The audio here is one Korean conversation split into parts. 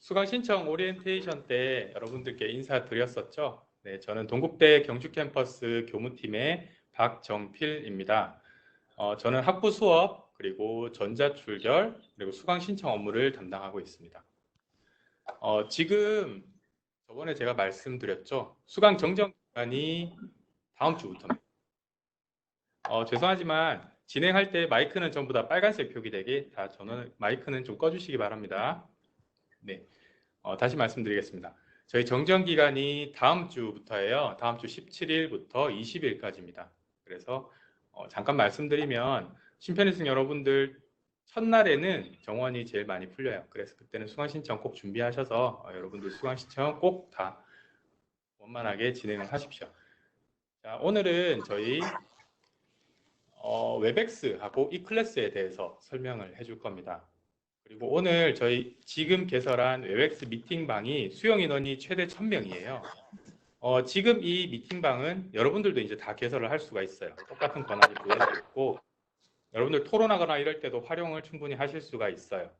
수강 신청 오리엔테이션 때 여러분들께 인사드렸었죠. 네, 저는 동국대 경주캠퍼스 교무팀의 박정필입니다. 저는 학부 수업, 그리고 전자출결, 그리고 수강 신청 업무를 담당하고 있습니다. 지금 저번에 제가 말씀드렸죠. 수강 정정 기간이 다음 주부터입니다. 죄송하지만 진행할 때 마이크는 전부 다 빨간색 표기되게 저는 마이크는 좀 꺼주시기 바랍니다. 네. 다시 말씀드리겠습니다. 저희 정정 기간이 다음 주부터예요. 다음 주 17일부터 20일까지입니다. 그래서 잠깐 말씀드리면 심편이승 여러분들 첫날에는 정원이 제일 많이 풀려요. 그래서 그때는 수강 신청 꼭 준비하셔서 여러분들 수강 신청 꼭 다 원만하게 진행을 하십시오. 자, 오늘은 저희 웹엑스하고 e클래스에 대해서 설명을 해줄 겁니다. 그리고 오늘 저희 지금 개설한 웹엑스 미팅방이 수용 인원이 최대 1000명이에요. 지금 이 미팅방은 여러분들도 이제 다 개설을 할 수가 있어요. 똑같은 권한이 부여되어 있고 여러분들 토론하거나 이럴 때도 활용을 충분히 하실 수가 있어요.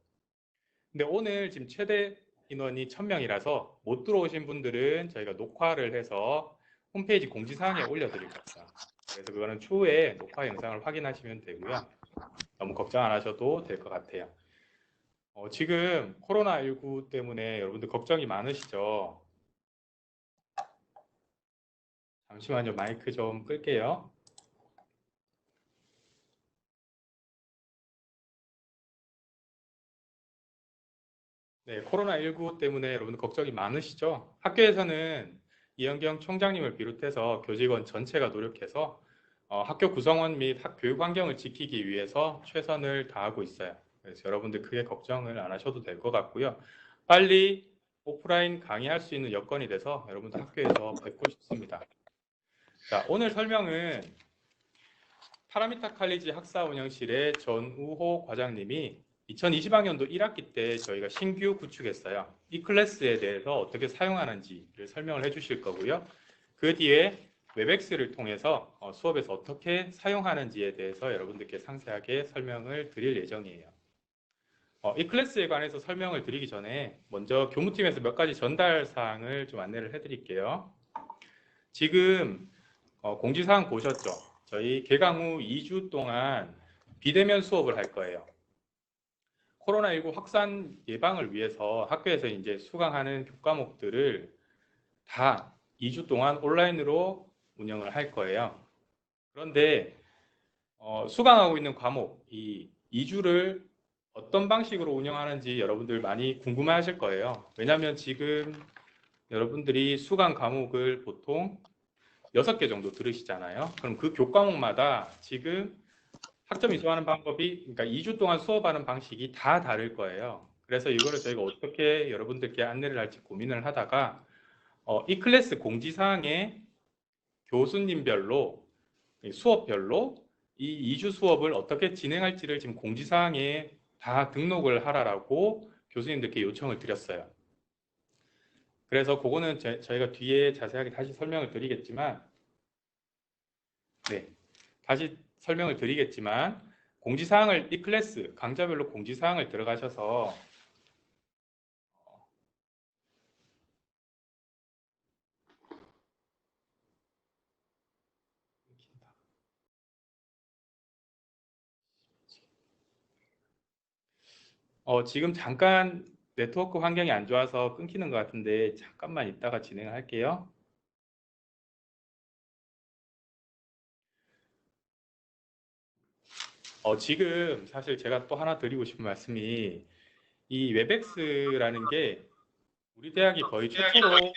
근데 오늘 지금 최대 인원이 1000명이라서 못 들어오신 분들은 저희가 녹화를 해서 홈페이지 공지사항에 올려드릴 겁니다. 그래서 그거는 추후에 녹화 영상을 확인하시면 되고요. 너무 걱정 안 하셔도 될 것 같아요. 지금 코로나19 때문에 여러분들 걱정이 많으시죠? 잠시만요. 마이크 좀 끌게요. 네, 코로나19 때문에 여러분들 걱정이 많으시죠? 학교에서는 이현경 총장님을 비롯해서 교직원 전체가 노력해서 학교 구성원 및 교육 환경을 지키기 위해서 최선을 다하고 있어요. 그래서 여러분들 크게 걱정을 안 하셔도 될 것 같고요. 빨리 오프라인 강의할 수 있는 여건이 돼서 여러분들 학교에서 뵙고 싶습니다. 자, 오늘 설명은 파라미타 칼리지 학사 운영실의 전우호 과장님이 2020학년도 1학기 때 저희가 신규 구축했어요. 이 클래스에 대해서 어떻게 사용하는지를 설명을 해주실 거고요. 그 뒤에 웹엑스를 통해서 수업에서 어떻게 사용하는지에 대해서 여러분들께 상세하게 설명을 드릴 예정이에요. 이 클래스에 관해서 설명을 드리기 전에 먼저 교무팀에서 몇 가지 전달 사항을 좀 안내를 해드릴게요. 지금 공지사항 보셨죠? 저희 개강 후 2주 동안 비대면 수업을 할 거예요. 코로나19 확산 예방을 위해서 학교에서 이제 수강하는 교과목들을 다 2주 동안 온라인으로 운영을 할 거예요. 그런데 수강하고 있는 과목 이 2주를 어떤 방식으로 운영하는지 여러분들 많이 궁금해 하실 거예요. 왜냐하면 지금 여러분들이 수강 과목을 보통 6개 정도 들으시잖아요. 그럼 그 교과목마다 지금 학점 이수하는 방법이, 그러니까 2주 동안 수업하는 방식이 다 다를 거예요. 그래서 이거를 저희가 어떻게 여러분들께 안내를 할지 고민을 하다가 이 클래스 공지사항에 교수님별로, 수업별로 이 2주 수업을 어떻게 진행할지를 지금 공지사항에 다 등록을 하라고 교수님들께 요청을 드렸어요. 그래서 그거는 저희가 뒤에 자세하게 다시 설명을 드리겠지만, 네, 다시 설명을 드리겠지만 공지사항을, 이 클래스 강좌별로 공지사항을 들어가셔서 지금 잠깐 네트워크 환경이 안 좋아서 끊기는 것 같은데 잠깐만 있다가 진행을 할게요. 지금 사실 제가 또 하나 드리고 싶은 말씀이 이 웹엑스라는 게 우리 대학이 거의 최초로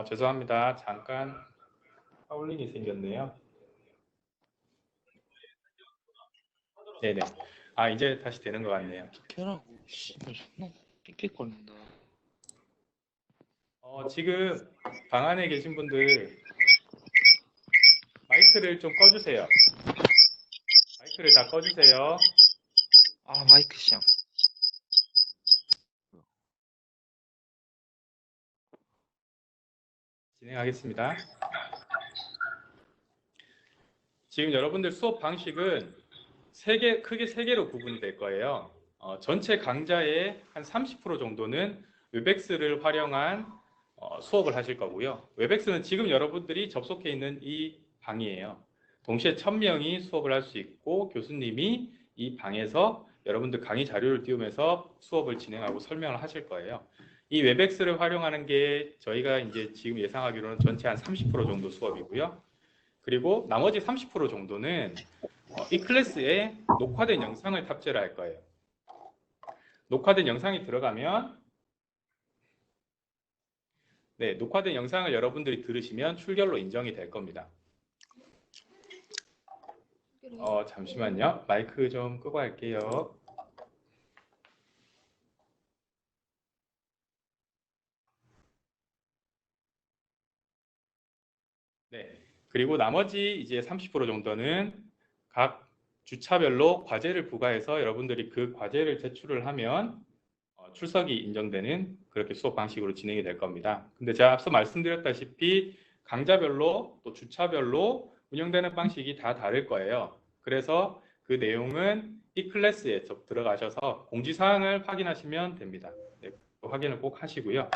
죄송합니다. 잠깐 파울링이 생겼네요. 네네. 이제 다시 되는 것 같네요. 켜라고. 씨발 존나 삑삑거린다. 지금 방 안에 계신 분들 마이크를 좀 꺼주세요. 마이크를 다 꺼주세요. 아, 마이크 시험. 진행하겠습니다. 지금 여러분들 수업 방식은 크게 세 개로 구분이 될 거예요. 전체 강좌의 한 30% 정도는 웹엑스를 활용한 수업을 하실 거고요. 웹엑스는 지금 여러분들이 접속해 있는 이 방이에요. 동시에 1000명이 수업을 할 수 있고 교수님이 이 방에서 여러분들 강의 자료를 띄우면서 수업을 진행하고 설명을 하실 거예요. 이 웹엑스를 활용하는 게 저희가 이제 지금 예상하기로는 전체 한 30% 정도 수업이고요. 그리고 나머지 30% 정도는 이 클래스에 녹화된 영상을 탑재를 할 거예요. 녹화된 영상이 들어가면 네, 녹화된 영상을 여러분들이 들으시면 출결로 인정이 될 겁니다. 잠시만요. 마이크 좀 끄고 할게요. 네. 그리고 나머지 이제 30% 정도는 각 주차별로 과제를 부과해서 여러분들이 그 과제를 제출을 하면 출석이 인정되는 그렇게 수업 방식으로 진행이 될 겁니다. 근데 제가 앞서 말씀드렸다시피 강좌별로 또 주차별로 운영되는 방식이 다 다를 거예요. 그래서 그 내용은 이 클래스에 들어가셔서 공지사항을 확인하시면 됩니다. 네, 확인을 꼭 하시고요.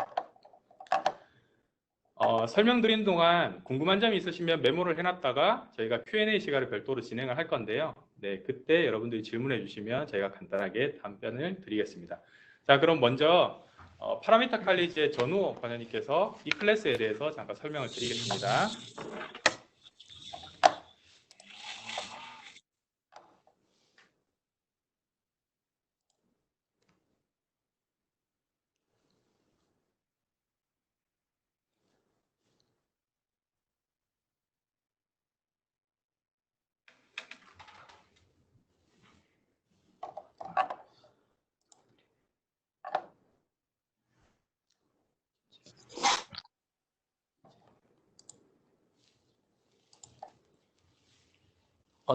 설명드린 동안 궁금한 점이 있으시면 메모를 해놨다가 저희가 Q&A 시간을 별도로 진행을 할 건데요. 네, 그때 여러분들이 질문해 주시면 저희가 간단하게 답변을 드리겠습니다. 자, 그럼 먼저 파라미터 칼리지의 전우 관장님께서 이 클래스에 대해서 잠깐 설명을 드리겠습니다.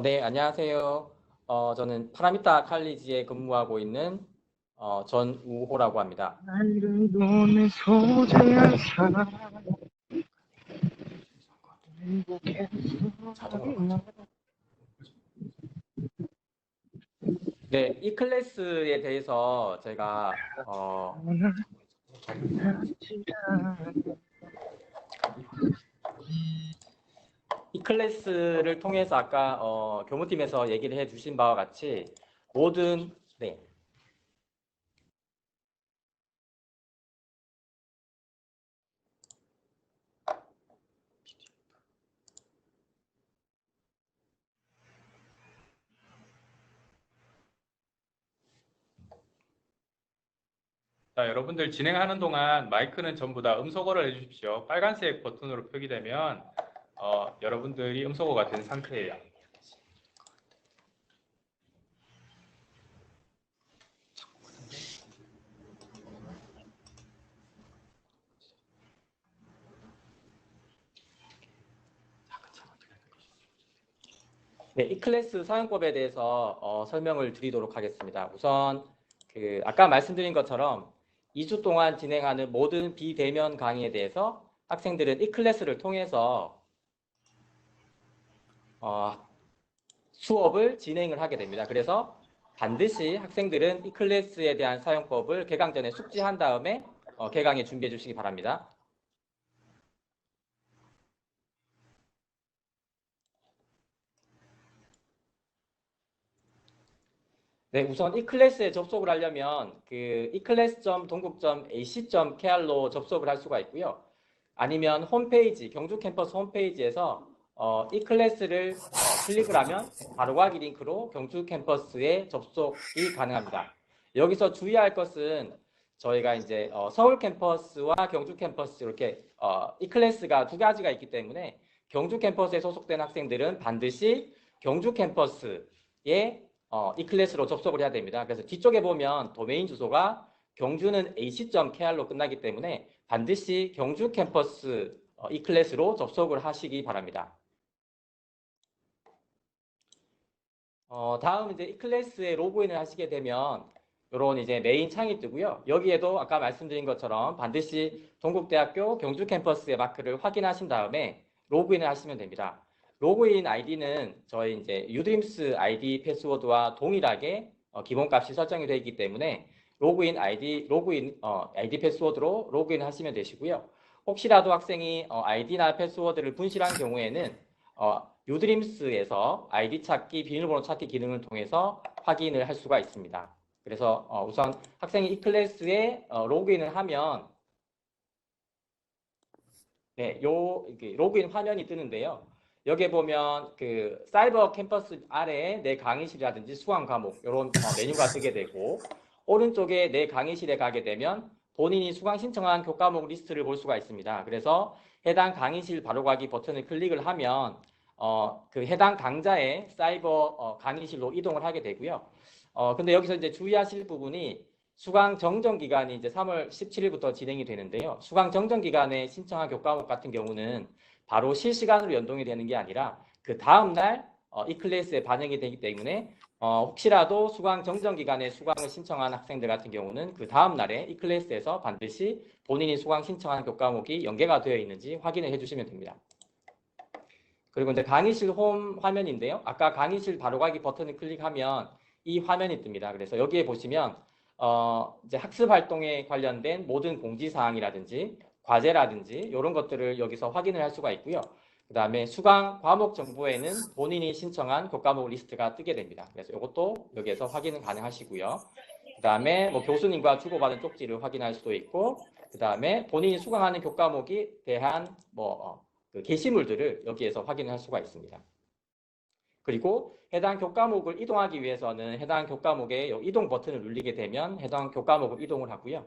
네, 안녕하세요. 저는 파라미타 칼리지에 근무하고 있는 전우호라고 합니다. 네, 이 클래스에 대해서 제가 이 클래스를 통해서 아까 교무팀에서 얘기를 해주신 바와 같이 모든 네. 자, 여러분들 진행하는 동안 마이크는 전부 다 음소거를 해주십시오. 빨간색 버튼으로 표기되면 여러분들이 음소거가 된 상태예요. 네, 이 클래스 사용법에 대해서 설명을 드리도록 하겠습니다. 우선 아까 말씀드린 것처럼 2주 동안 진행하는 모든 비대면 강의에 대해서 학생들은 이 클래스를 통해서 수업을 진행을 하게 됩니다. 그래서 반드시 학생들은 이 클래스에 대한 사용법을 개강 전에 숙지한 다음에 개강에 준비해 주시기 바랍니다. 네, 우선 이 클래스에 접속을 하려면 eclass.동국.ac.kr로 접속을 할 수가 있고요. 아니면 홈페이지, 경주 캠퍼스 홈페이지에서 이 클래스를 클릭을 하면 바로 가기 링크로 경주 캠퍼스에 접속이 가능합니다. 여기서 주의할 것은 저희가 이제 서울 캠퍼스와 경주 캠퍼스 이렇게 이 클래스가 두 가지가 있기 때문에 경주 캠퍼스에 소속된 학생들은 반드시 경주 캠퍼스에 이 클래스로 접속을 해야 됩니다. 그래서 뒤쪽에 보면 도메인 주소가 경주는 ac.kr로 끝나기 때문에 반드시 경주 캠퍼스 이 클래스로 접속을 하시기 바랍니다. 다음 이제 이 클래스에 로그인을 하시게 되면 이런 이제 메인 창이 뜨고요. 여기에도 아까 말씀드린 것처럼 반드시 동국대학교 경주 캠퍼스의 마크를 확인하신 다음에 로그인을 하시면 됩니다. 로그인 아이디는 저희 이제 유드림스 아이디 패스워드와 동일하게 기본값이 설정이 되어 있기 때문에 아이디 패스워드로 로그인 하시면 되시고요. 혹시라도 학생이 아이디나 패스워드를 분실한 경우에는 유드림스에서 아이디 찾기, 비밀번호 찾기 기능을 통해서 확인을 할 수가 있습니다. 그래서 우선 학생이 이 클래스에 로그인을 하면 네, 로그인 화면이 뜨는데요. 여기에 보면 그 사이버 캠퍼스 아래에 내 강의실이라든지 수강 과목 이런 메뉴가 뜨게 되고 오른쪽에 내 강의실에 가게 되면 본인이 수강 신청한 교과목 리스트를 볼 수가 있습니다. 그래서 해당 강의실 바로가기 버튼을 클릭을 하면 그 해당 강좌의 사이버 강의실로 이동을 하게 되고요. 근데 여기서 이제 주의하실 부분이 수강 정정 기간이 이제 3월 17일부터 진행이 되는데요. 수강 정정 기간에 신청한 교과목 같은 경우는 바로 실시간으로 연동이 되는 게 아니라 그 다음 날 이 클래스에 반영이 되기 때문에 혹시라도 수강 정정 기간에 수강을 신청한 학생들 같은 경우는 그 다음 날에 이 클래스에서 반드시 본인이 수강 신청한 교과목이 연계가 되어 있는지 확인을 해주시면 됩니다. 그리고 이제 강의실 홈 화면인데요. 아까 강의실 바로가기 버튼을 클릭하면 이 화면이 뜹니다. 그래서 여기에 보시면 이제 학습 활동에 관련된 모든 공지사항이라든지 과제라든지 이런 것들을 여기서 확인을 할 수가 있고요. 그 다음에 수강 과목 정보에는 본인이 신청한 교과목 리스트가 뜨게 됩니다. 그래서 이것도 여기에서 확인은 가능하시고요. 그 다음에 뭐 교수님과 주고받은 쪽지를 확인할 수도 있고, 그 다음에 본인이 수강하는 교과목에 대한 그 게시물들을 여기에서 확인할 수가 있습니다. 그리고 해당 교과목을 이동하기 위해서는 해당 교과목에 이동 버튼을 누르게 되면 해당 교과목을 이동을 하고요.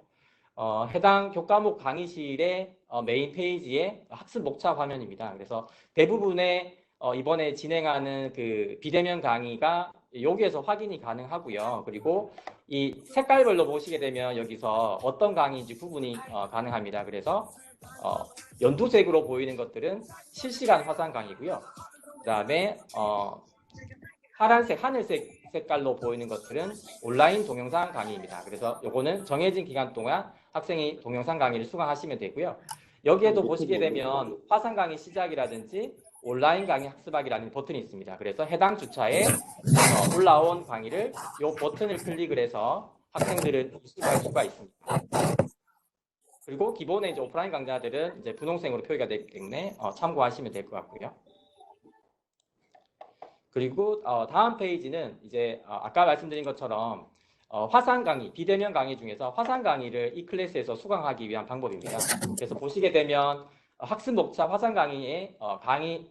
해당 교과목 강의실의 메인 페이지의 학습 목차 화면입니다. 그래서 대부분의 이번에 진행하는 그 비대면 강의가 여기에서 확인이 가능하고요. 그리고 이 색깔별로 보시게 되면 여기서 어떤 강의인지 구분이 가능합니다. 그래서 연두색으로 보이는 것들은 실시간 화상 강의고요. 그 다음에 파란색, 하늘색 색깔로 보이는 것들은 온라인 동영상 강의입니다. 그래서 요거는 정해진 기간 동안 학생이 동영상 강의를 수강하시면 되고요. 여기에도 보시게 되면 화상 강의 시작이라든지 온라인 강의 학습하기라는 버튼이 있습니다. 그래서 해당 주차에 올라온 강의를 이 버튼을 클릭을 해서 학생들은 학습할 수가 있습니다. 그리고 기본의 이제 오프라인 강좌들은 이제 분홍색으로 표기가 되기 때문에 참고하시면 될 것 같고요. 그리고 다음 페이지는 이제 아까 말씀드린 것처럼 화상 강의, 비대면 강의 중에서 화상 강의를 이 클래스에서 수강하기 위한 방법입니다. 그래서 보시게 되면 학습 목차 화상 강의에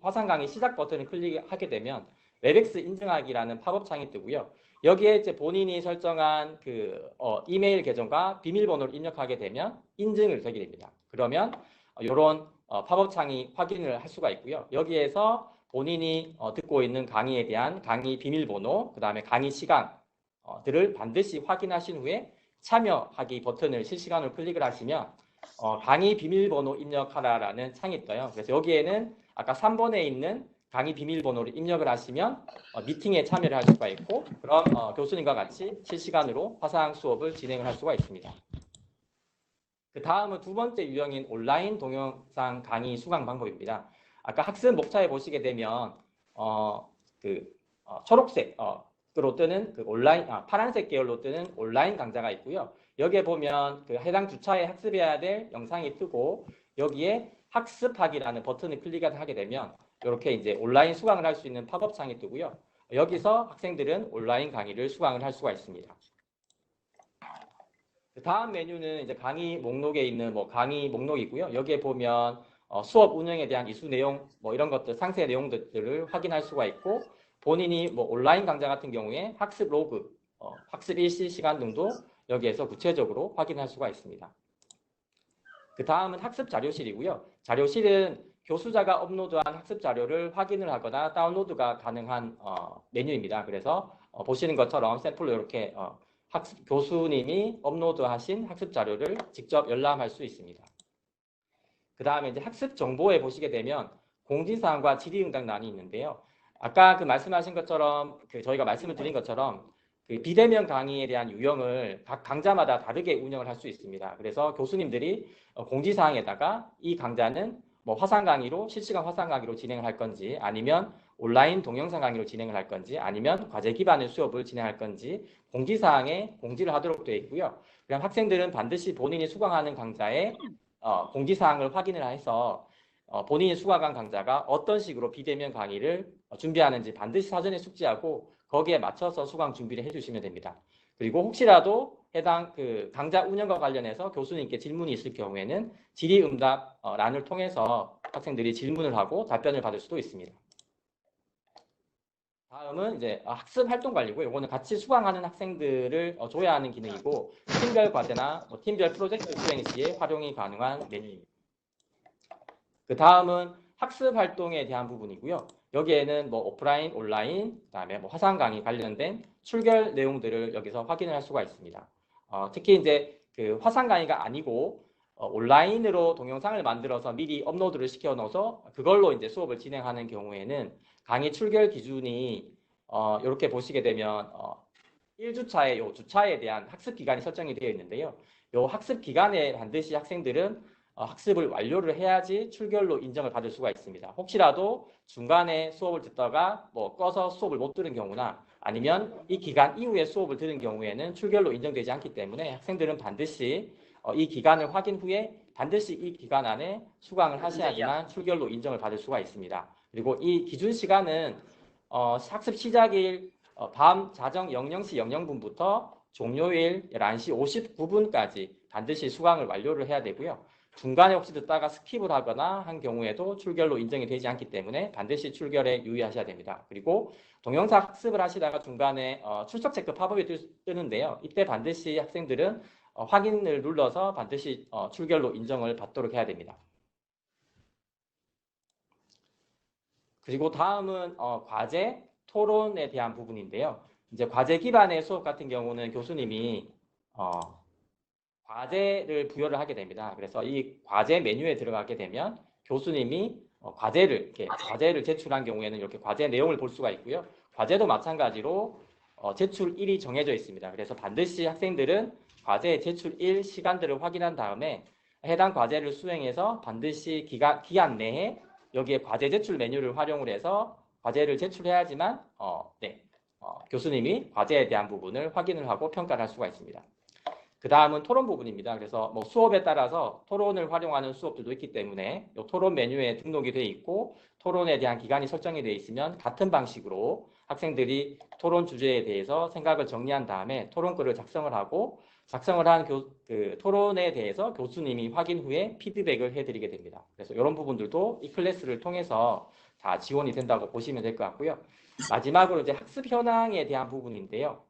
화상 강의 시작 버튼을 클릭하게 되면 웹엑스 인증하기라는 팝업 창이 뜨고요. 여기에 이제 본인이 설정한 그 이메일 계정과 비밀번호를 입력하게 되면 인증을 되게 됩니다. 그러면 이런 팝업 창이 확인을 할 수가 있고요. 여기에서 본인이 듣고 있는 강의에 대한 강의 비밀번호, 그 다음에 강의 시간들을 반드시 확인하신 후에 참여하기 버튼을 실시간으로 클릭을 하시면 강의 비밀번호 입력하라라는 창이 떠요. 그래서 여기에는 아까 3번에 있는 강의 비밀번호를 입력을 하시면 미팅에 참여를 할 수가 있고 그럼 교수님과 같이 실시간으로 화상 수업을 진행을 할 수가 있습니다. 그 다음은 두 번째 유형인 온라인 동영상 강의 수강 방법입니다. 아까 학습 목차에 보시게 되면 초록색으로 뜨는 그 온라인 파란색 계열로 뜨는 온라인 강좌가 있고요. 여기에 보면 그 해당 주차에 학습해야 될 영상이 뜨고 여기에 학습하기라는 버튼을 클릭하게 되면 이렇게 이제 온라인 수강을 할 수 있는 팝업 창이 뜨고요. 여기서 학생들은 온라인 강의를 수강을 할 수가 있습니다. 그 다음 메뉴는 이제 강의 목록에 있는 강의 목록이고요. 여기에 보면 수업 운영에 대한 이수 내용 이런 것들 상세 내용들을 확인할 수가 있고 본인이 온라인 강좌 같은 경우에 학습 로그, 학습 일시 시간 등도 여기에서 구체적으로 확인할 수가 있습니다. 그 다음은 학습 자료실이고요. 자료실은 교수자가 업로드한 학습 자료를 확인을 하거나 다운로드가 가능한 메뉴입니다. 그래서 보시는 것처럼 샘플로 이렇게 교수님이 업로드하신 학습 자료를 직접 열람할 수 있습니다. 그 다음에 이제 학습 정보에 보시게 되면 공지사항과 질의응답란이 있는데요. 아까 그 말씀하신 것처럼 저희가 말씀을 드린 것처럼 그 비대면 강의에 대한 유형을 각 강좌마다 다르게 운영을 할 수 있습니다. 그래서 교수님들이 공지사항에다가 이 강좌는 뭐 화상 강의로 실시간 화상 강의로 진행을 할 건지 아니면 온라인 동영상 강의로 진행을 할 건지 아니면 과제 기반의 수업을 진행할 건지 공지사항에 공지를 하도록 되어 있고요. 그럼 학생들은 반드시 본인이 수강하는 강좌에 공지사항을 확인을 해서 본인이 수강한 강좌가 어떤 식으로 비대면 강의를 준비하는지 반드시 사전에 숙지하고 거기에 맞춰서 수강 준비를 해주시면 됩니다. 그리고 혹시라도 해당 그 강좌 운영과 관련해서 교수님께 질문이 있을 경우에는 질의응답란을 통해서 학생들이 질문을 하고 답변을 받을 수도 있습니다. 다음은 이제 학습 활동 관리고 이거는 같이 수강하는 학생들을 줘야 하는 기능이고 팀별 과제나 팀별 프로젝트 수행 시에 활용이 가능한 메뉴입니다. 그 다음은 학습 활동에 대한 부분이고요. 여기에는 뭐 오프라인, 온라인, 그다음에 뭐 화상 강의 관련된 출결 내용들을 여기서 확인을 할 수가 있습니다. 특히 이제 그 화상 강의가 아니고 온라인으로 동영상을 만들어서 미리 업로드를 시켜 넣어서 그걸로 이제 수업을 진행하는 경우에는 강의 출결 기준이 이렇게 보시게 되면 1주차에 요 주차에 대한 학습 기간이 설정이 되어 있는데요. 요 학습 기간에 반드시 학생들은 학습을 완료를 해야지 출결로 인정을 받을 수가 있습니다. 혹시라도 중간에 수업을 듣다가 뭐 꺼서 수업을 못 들은 경우나 아니면 이 기간 이후에 수업을 들은 경우에는 출결로 인정되지 않기 때문에 학생들은 반드시 이 기간을 확인 후에 반드시 이 기간 안에 수강을 하셔야지만 출결로 인정을 받을 수가 있습니다. 그리고 이 기준 시간은 학습 시작일 밤 자정 00시 00분부터 종료일 11시 59분까지 반드시 수강을 완료를 해야 되고요. 중간에 혹시 듣다가 스킵을 하거나 한 경우에도 출결로 인정이 되지 않기 때문에 반드시 출결에 유의하셔야 됩니다. 그리고 동영상 학습을 하시다가 중간에 출석 체크 팝업이 뜨는데요. 이때 반드시 학생들은 확인을 눌러서 반드시 출결로 인정을 받도록 해야 됩니다. 그리고 다음은 과제, 토론에 대한 부분인데요. 이제 과제 기반의 수업 같은 경우는 교수님이 과제를 부여를 하게 됩니다. 그래서 이 과제 메뉴에 들어가게 되면 교수님이 과제를 제출한 경우에는 이렇게 과제 내용을 볼 수가 있고요. 과제도 마찬가지로 제출일이 정해져 있습니다. 그래서 반드시 학생들은 과제 제출일 시간들을 확인한 다음에 해당 과제를 수행해서 반드시 기한 내에 여기에 과제 제출 메뉴를 활용을 해서 과제를 제출해야지만 교수님이 과제에 대한 부분을 확인을 하고 평가를 할 수가 있습니다. 그 다음은 토론 부분입니다. 그래서 뭐 수업에 따라서 토론을 활용하는 수업들도 있기 때문에 이 토론 메뉴에 등록이 되어 있고 토론에 대한 기간이 설정이 되어 있으면 같은 방식으로 학생들이 토론 주제에 대해서 생각을 정리한 다음에 토론글을 작성을 하고 작성을 한 그 토론에 대해서 교수님이 확인 후에 피드백을 해드리게 됩니다. 그래서 이런 부분들도 이 클래스를 통해서 다 지원이 된다고 보시면 될 것 같고요. 마지막으로 이제 학습 현황에 대한 부분인데요.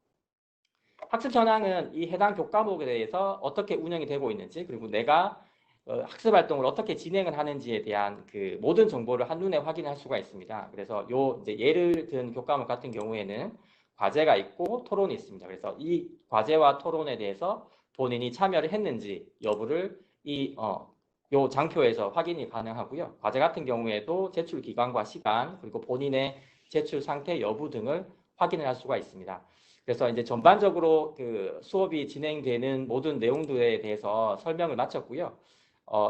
학습 현황은 이 해당 교과목에 대해서 어떻게 운영이 되고 있는지 그리고 내가 학습 활동을 어떻게 진행을 하는지에 대한 그 모든 정보를 한눈에 확인할 수가 있습니다. 그래서 이제 예를 든 교과목 같은 경우에는 과제가 있고 토론이 있습니다. 그래서 이 과제와 토론에 대해서 본인이 참여를 했는지 여부를 요 장표에서 확인이 가능하고요. 과제 같은 경우에도 제출 기간과 시간 그리고 본인의 제출 상태 여부 등을 확인을 할 수가 있습니다. 그래서 이제 전반적으로 그 수업이 진행되는 모든 내용들에 대해서 설명을 마쳤고요.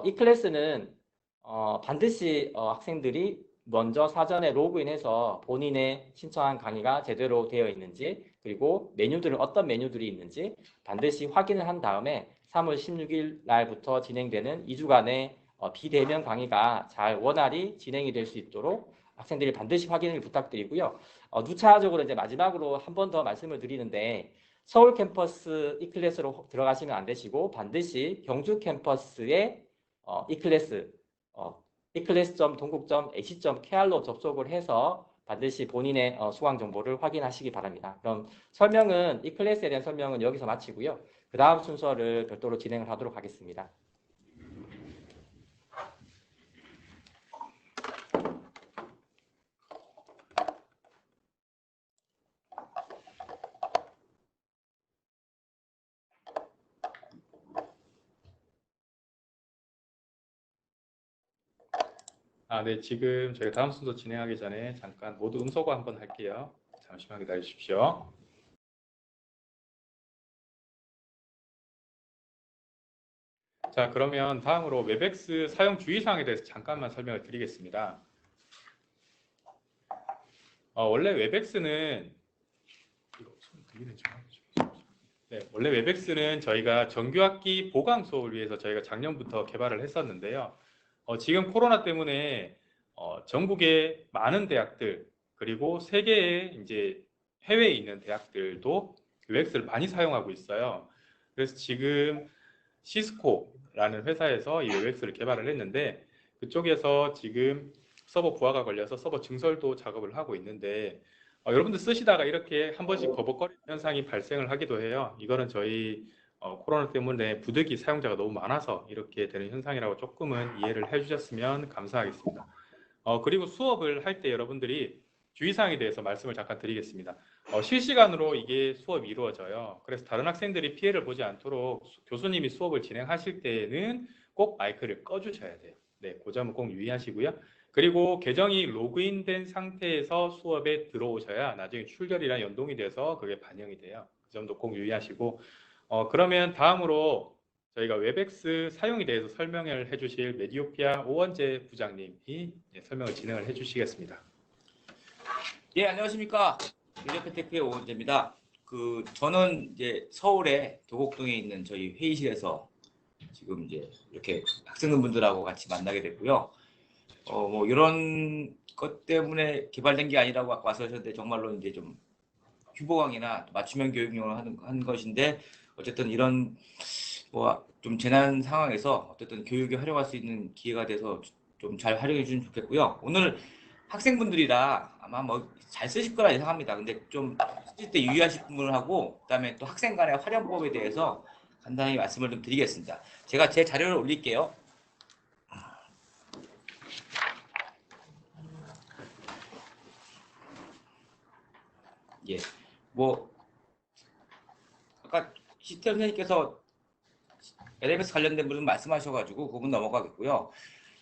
이 클래스는 반드시 학생들이 먼저 사전에 로그인해서 본인의 신청한 강의가 제대로 되어 있는지 그리고 메뉴들은 어떤 메뉴들이 있는지 반드시 확인을 한 다음에 3월 16일 날부터 진행되는 2주간의 비대면 강의가 잘 원활히 진행이 될 수 있도록 학생들이 반드시 확인을 부탁드리고요. 누차적으로 이제 마지막으로 한 번 더 말씀을 드리는데 서울 캠퍼스 이 클래스로 들어가시면 안 되시고 반드시 경주 캠퍼스의 e클래스.동국.ac.kr로 접속을 해서 반드시 본인의 수강 정보를 확인하시기 바랍니다. 그럼 이 클래스에 대한 설명은 여기서 마치고요. 그 다음 순서를 별도로 진행을 하도록 하겠습니다. 네, 지금 저희가 다음 순서 진행하기 전에 잠깐 모두 음소거 한번 할게요. 잠시만 기다려 주십시오. 자, 그러면 다음으로 웹엑스 사용 주의사항에 대해서 잠깐만 설명을 드리겠습니다. 원래 웹엑스는 원래 웹엑스는 저희가 정규학기 보강 수업을 위해서 저희가 작년부터 개발을 했었는데요. 지금 코로나 때문에 전국의 많은 대학들 그리고 세계의 이제 해외에 있는 대학들도 웹엑스를 많이 사용하고 있어요. 그래서 지금 시스코라는 회사에서 이 웹엑스를 개발을 했는데 그쪽에서 지금 서버 부하가 걸려서 서버 증설도 작업을 하고 있는데 여러분들 쓰시다가 이렇게 한 번씩 버벅거리는 현상이 발생을 하기도 해요. 이거는 저희 코로나 때문에 부득이 사용자가 너무 많아서 이렇게 되는 현상이라고 조금은 이해를 해주셨으면 감사하겠습니다. 그리고 수업을 할 때 여러분들이 주의사항에 대해서 말씀을 잠깐 드리겠습니다. 실시간으로 이게 수업이 이루어져요. 그래서 다른 학생들이 피해를 보지 않도록 교수님이 수업을 진행하실 때에는 꼭 마이크를 꺼주셔야 돼요. 네, 그 점은 꼭 유의하시고요. 그리고 계정이 로그인된 상태에서 수업에 들어오셔야 나중에 출결이랑 연동이 돼서 그게 반영이 돼요. 그 점도 꼭 유의하시고 그러면 다음으로 저희가 웹엑스 사용에 대해서 설명을 해주실 메디오피아 오원재 부장님이 설명을 진행을 해주시겠습니다. 예, 안녕하십니까. 릴레프테크의 오원재입니다. 저는 이제 서울의 도곡동에 있는 저희 회의실에서 지금 이제 이렇게 학생분들하고 같이 만나게 됐고요. 뭐 이런 것 때문에 개발된 게 아니라고 아까 와서 하셨는데 정말로 이제 좀 휴보강이나 맞춤형 교육용으로 한 것인데 어쨌든 이런 뭐 좀 재난 상황에서 어쨌든 교육에 활용할 수 있는 기회가 돼서 좀 잘 활용해 주시면 좋겠고요. 오늘 학생분들이라 아마 뭐 잘 쓰실 거라 예상합니다. 근데 좀 쓰실 때 유의하실 부분을 하고 그다음에 또 학생 간의 활용법에 대해서 간단히 말씀을 좀 드리겠습니다. 제가 제 자료를 올릴게요. 예, 뭐 아까 시스템 선생님께서 LMS 관련된 부분 말씀하셔가지고 그 부분 넘어가겠고요.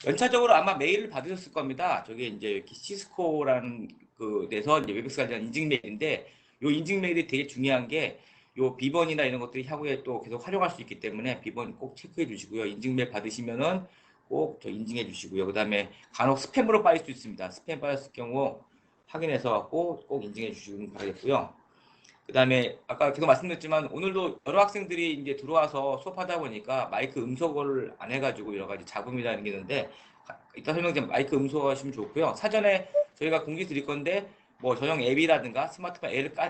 연차적으로 아마 메일을 받으셨을 겁니다. 저게 이제 시스코라는 그 데서 이제 웹엑스 관련 인증 메일인데 이 인증 메일이 되게 중요한 게 요 비번이나 이런 것들이 향후에 또 계속 활용할 수 있기 때문에 비번 꼭 체크해 주시고요. 인증 메일 받으시면은 꼭 저 인증해 주시고요. 그다음에 간혹 스팸으로 빠질 수 있습니다. 스팸 빠졌을 경우 확인해서 꼭 인증해 주시면 바라겠고요. 그다음에 아까 계속 말씀드렸지만 오늘도 여러 학생들이 이제 들어와서 수업하다 보니까 마이크 음소거를 안 해가지고 여러 가지 잡음이라는 게 있는데 이따 설명드리면 마이크 음소거하시면 좋고요. 사전에 저희가 공지 드릴 건데 뭐 전용 앱이라든가 스마트폰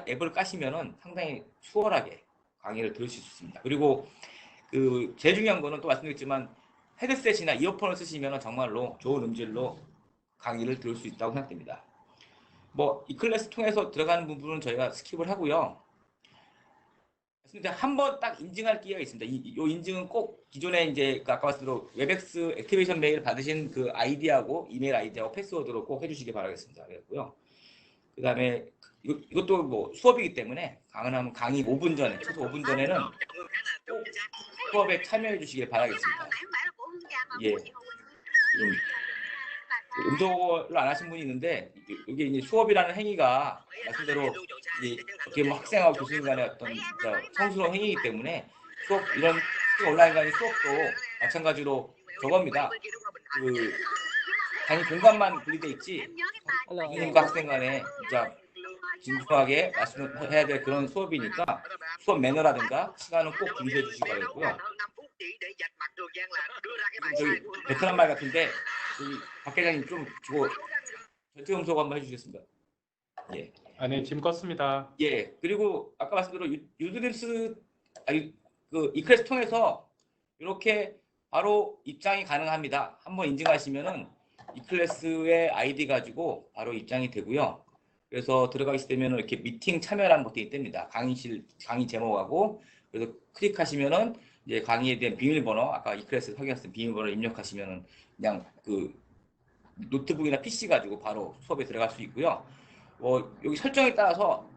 앱을 까시면은 상당히 수월하게 강의를 들으실 수 있습니다. 그리고 제일 중요한 거는 또 말씀드렸지만 헤드셋이나 이어폰을 쓰시면 정말로 좋은 음질로 강의를 들을 수 있다고 생각됩니다. 뭐 이 클래스 통해서 들어가는 부분은 저희가 스킵을 하고요. 한번 딱 인증할 기회가 있습니다. 이 인증은 꼭 기존에 이제 아까 말씀대로 웹엑스 액티베이션 메일 받으신 그 아이디하고 이메일 아이디하고 패스워드로 꼭 해주시기 바라겠습니다. 그랬고요. 그다음에 이것도 뭐 수업이기 때문에 가능하면 강의 5분 전에 최소 5분 전에는 꼭 수업에 참여해 주시길 바라겠습니다. 예. 지금 음소거를 안 하신 분이 있는데 이게 이제 수업이라는 행위가 말씀대로 이제 어떻게 뭐 학생하고 교수님 간의 어떤 성스러운 행위이기 때문에 수업 이런 온라인 강의 수업도 마찬가지로 저겁니다. 단위 공간만 분리돼 있지 선생님과 학생 간에 진짜 진중하게 말씀을 해야 될 그런 수업이니까 수업 매너라든가 시간은 꼭 준수해 주시기 바라겠고요. 저기 베트남 말 같은데 박 회장님 좀 주고 전체 음소거 한번 해주시겠습니다. 예. 네, 지금 껐습니다. 예. 그리고 아까 말씀대로 이 클래스 통해서 이렇게 바로 입장이 가능합니다. 한번 인증하시면은 이 클래스의 아이디 가지고 바로 입장이 되고요. 그래서 들어가시게 되면 이렇게 미팅 참여라는 버튼이 뜹니다. 강의 제목하고 그래서 클릭하시면은 이제 강의에 대한 비밀번호 아까 이 클래스에서 확인했을 비밀번호 입력하시면은 그냥 노트북이나 PC 가지고 바로 수업에 들어갈 수 있고요. 여기 설정에 따라서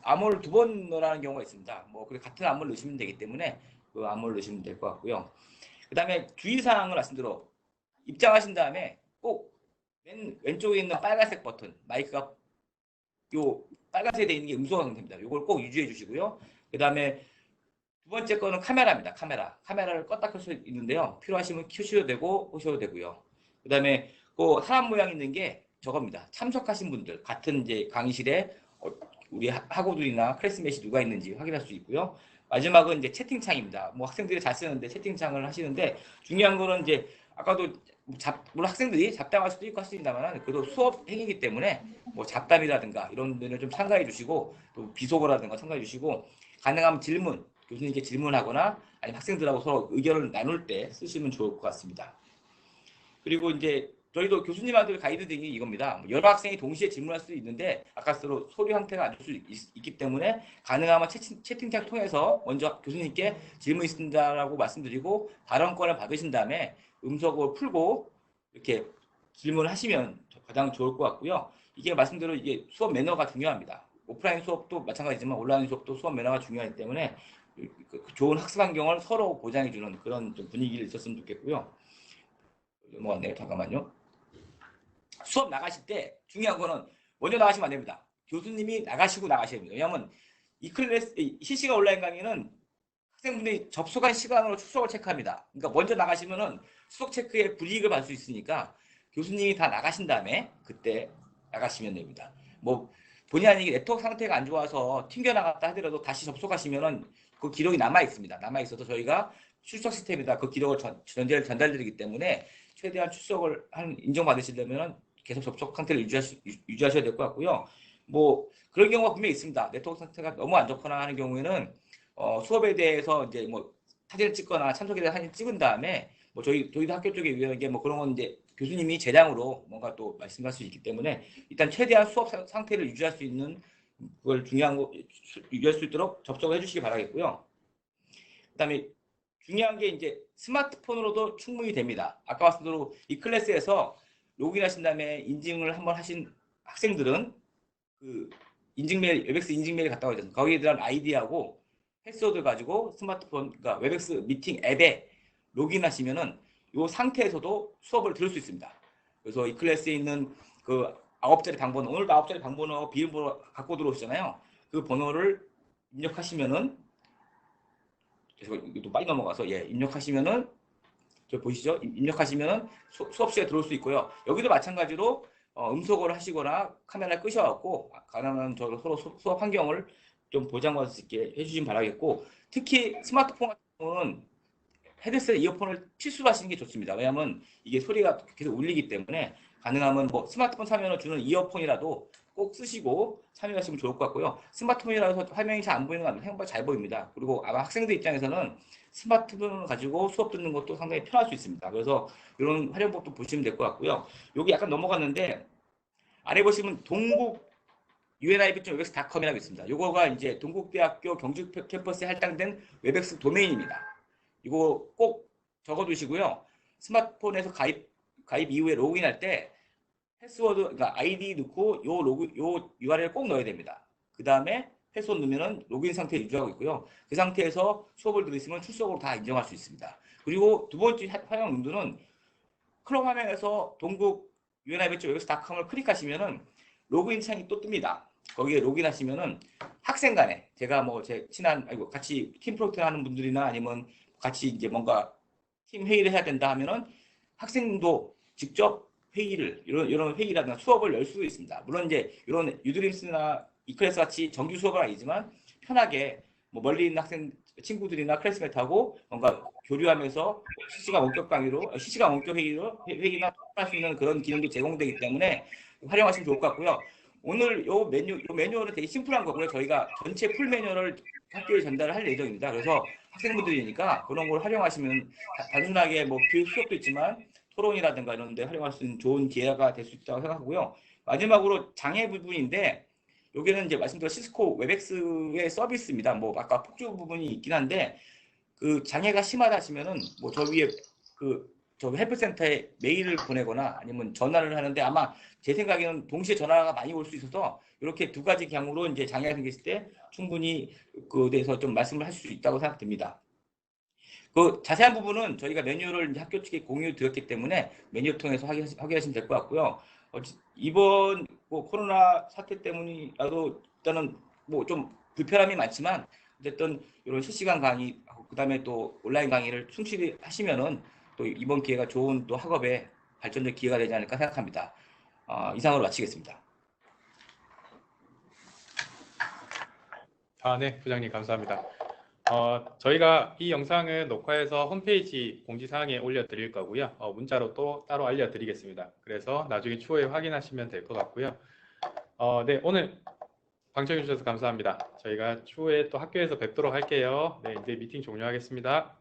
암호를 2번 넣으라는 경우가 있습니다. 같은 암호를 넣으시면 되기 때문에 그 암호를 넣으시면 될 것 같고요. 그 다음에 주의사항을 말씀드려 입장하신 다음에 꼭 맨 왼쪽에 있는 빨간색 버튼, 마이크가 요 빨간색에 되어 있는 게 음성 상태입니다. 이걸 꼭 유지해 주시고요. 그 다음에 두 번째 거는 카메라입니다. 카메라를 껐다 켤 수 있는데요. 필요하시면 켜셔도 되고 끄셔도 되고요. 그 다음에 그 사람 모양 있는 게 저겁니다. 참석하신 분들 같은 이제 강의실에 우리 학우들이나 클래스메이트 누가 있는지 확인할 수 있고요. 마지막은 이제 채팅창입니다. 뭐 학생들이 잘 쓰는데 채팅창을 하시는데 중요한 거는 이제 아까도 물론 학생들이 잡담할 수도 있고 할 수 있다만 그래도 수업 행위이기 때문에 뭐 잡담이라든가 이런 데는 좀 참가해 주시고 또 비속어라든가 참가해 주시고 가능하면 질문 교수님께 질문하거나 아니면 학생들하고 서로 의견을 나눌 때 쓰시면 좋을 것 같습니다. 그리고 이제 저희도 교수님한테 가이드 등이 이겁니다. 여러 학생이 동시에 질문할 수 있는데 아까처럼 소리 형태가 안 좋을 수 있기 때문에 가능하면 채팅창 통해서 먼저 교수님께 질문 있습니다라고 말씀드리고 발언권을 받으신 다음에 음성을 풀고 이렇게 질문하시면 가장 좋을 것 같고요. 이게 말씀대로 이게 수업 매너가 중요합니다. 오프라인 수업도 마찬가지지만 온라인 수업도 수업 매너가 중요하기 때문에 좋은 학습 환경을 서로 보장해주는 그런 좀 분위기를 있었으면 좋겠고요. 넘어갔네요. 잠깐만요. 수업 나가실 때 중요한 거는 먼저 나가시면 안 됩니다. 교수님이 나가셔야 됩니다. 왜냐하면 이 클래스 실시간 온라인 강의는 학생분들이 접속한 시간으로 출석을 체크합니다. 그러니까 먼저 나가시면은 수석 체크에 불이익을 받을 수 있으니까 교수님이 다 나가신 다음에 그때 나가시면 됩니다. 뭐 본의 아니게 네트워크 상태가 안 좋아서 튕겨 나갔다 하더라도 다시 접속하시면은 그 기록이 남아 있습니다. 남아 있어서 저희가 출석 시스템에다 그 기록을 전달드리기 때문에 최대한 출석을 인정받으시려면 계속 접속 상태를 유지하셔야 될 것 같고요. 뭐 그런 경우가 분명히 있습니다. 네트워크 상태가 너무 안 좋거나 하는 경우에는 수업에 대해서 이제 뭐 사진을 찍거나 참석에 대한 사진 찍은 다음에 뭐 저희도 학교 쪽에 유연한 게 뭐 그런 건 이제 교수님이 재량으로 뭔가 또 말씀할 수 있기 때문에 일단 최대한 수업 상태를 유지할 수 있는 그걸 중요한 거 유지할 수 있도록 접속을 해주시기 바라겠고요. 그다음에 중요한 게 이제 스마트폰으로도 충분히 됩니다. 아까 말씀대로 이 클래스에서 로그인하신 다음에 인증을 한번 하신 학생들은 그 인증메일, 웹엑스 인증메일 갔다 오죠. 거기에 대한 아이디하고 패스워드 가지고 스마트폰, 그러니까 웹엑스 미팅 앱에 로그인하시면은 이 상태에서도 수업을 들을 수 있습니다. 그래서 이 클래스에 있는 그 9자리 방번호, 오늘도 9자리 방번호 비밀번호 갖고 들어오시잖아요. 그 번호를 입력하시면은 이것도 빨리 넘어가서 입력하시면은 저 보이시죠? 입력하시면은 수업시에 들어올 수 있고요. 여기도 마찬가지로 음소거를 하시거나 카메라 끄셔갖고 가능한 서로 수업 환경을 좀 보장받을 수 있게 해주시면 바라겠고 특히 스마트폰 같은 경우는 헤드셋 이어폰을 필수로 하시는 게 좋습니다. 왜냐하면 이게 소리가 계속 울리기 때문에 가능하면 뭐 스마트폰 사면은 주는 이어폰이라도 꼭 쓰시고 참여하시면 좋을 것 같고요. 스마트폰이라서 화면이 잘 안 보이는 건 생각보다 잘 보입니다. 그리고 아마 학생들 입장에서는 스마트폰을 가지고 수업 듣는 것도 상당히 편할 수 있습니다. 그래서 이런 활용법도 보시면 될 것 같고요. 여기 약간 넘어갔는데 아래 보시면 동국 unib.webex.com이라고 있습니다. 이거가 이제 동국대학교 경주 캠퍼스에 할당된 웹엑스 도메인입니다. 이거 꼭 적어두시고요. 스마트폰에서 가입 이후에 로그인할 때 패스워드, 그러니까 아이디 넣고 요 URL 꼭 넣어야 됩니다. 그 다음에 패스워드 넣으면은 로그인 상태 유지하고 있고요. 그 상태에서 수업을 들으시면 출석으로 다 인정할 수 있습니다. 그리고 두 번째 활용 용도는 크롬 화면에서 동국 unib.webex.com을 클릭하시면은 로그인 창이 또 뜹니다. 거기에 로그인하시면은 학생 간에 제가 뭐 제 친한 같이 팀 프로젝트 하는 분들이나 아니면 같이 이제 뭔가 팀 회의를 해야 된다 하면은 학생도 직접 회의를 이런 회의라든가 수업을 열 수도 있습니다. 물론 이제 이런 유드림스나 이클래스 같이 정규 수업은 아니지만 편하게 뭐 멀리 있는 학생 친구들이나 클래스메이트하고 뭔가 교류하면서 실시간 원격 강의로 실시간 원격 회의나 할 수 있는 그런 기능도 제공되기 때문에 활용하시면 좋을 것 같고요. 오늘 요 매뉴얼은 되게 심플한 거고요. 저희가 전체 풀 매뉴얼을 학교에 전달을 할 예정입니다. 그래서 학생분들이니까 그런 걸 활용하시면 단순하게 뭐 교육 수업도 있지만 토론이라든가 이런 데 활용할 수 있는 좋은 기회가 될 수 있다고 생각하고요. 마지막으로 장애 부분인데 여기는 이제 말씀드린 시스코 웹엑스의 서비스입니다. 뭐 아까 폭주 부분이 있긴 한데 그 장애가 심하다 하시면은 뭐 저 위에 저 헬프센터에 메일을 보내거나 아니면 전화를 하는데 아마 제 생각에는 동시에 전화가 많이 올 수 있어서 이렇게 두 가지 경우로 이제 장애가 생겼을 때 충분히 그에 대해서 좀 말씀을 할 수 있다고 생각됩니다. 그 자세한 부분은 저희가 매뉴얼을 이제 학교 측에 공유 드렸기 때문에 매뉴얼 통해서 확인하시면 될 것 같고요. 이번 뭐 코로나 사태 때문이라도 일단은 뭐 좀 불편함이 많지만 어쨌든 이런 실시간 강의, 그다음에 또 온라인 강의를 충실히 하시면은 또 이번 기회가 좋은 또 학업의 발전적 기회가 되지 않을까 생각합니다. 이상으로 마치겠습니다. 네, 부장님 감사합니다. 저희가 이 영상은 녹화해서 홈페이지 공지사항에 올려드릴 거고요. 문자로 또 따로 알려드리겠습니다. 그래서 나중에 추후에 확인하시면 될 것 같고요. 네, 오늘 방청해 주셔서 감사합니다. 저희가 추후에 또 학교에서 뵙도록 할게요. 네, 이제 미팅 종료하겠습니다.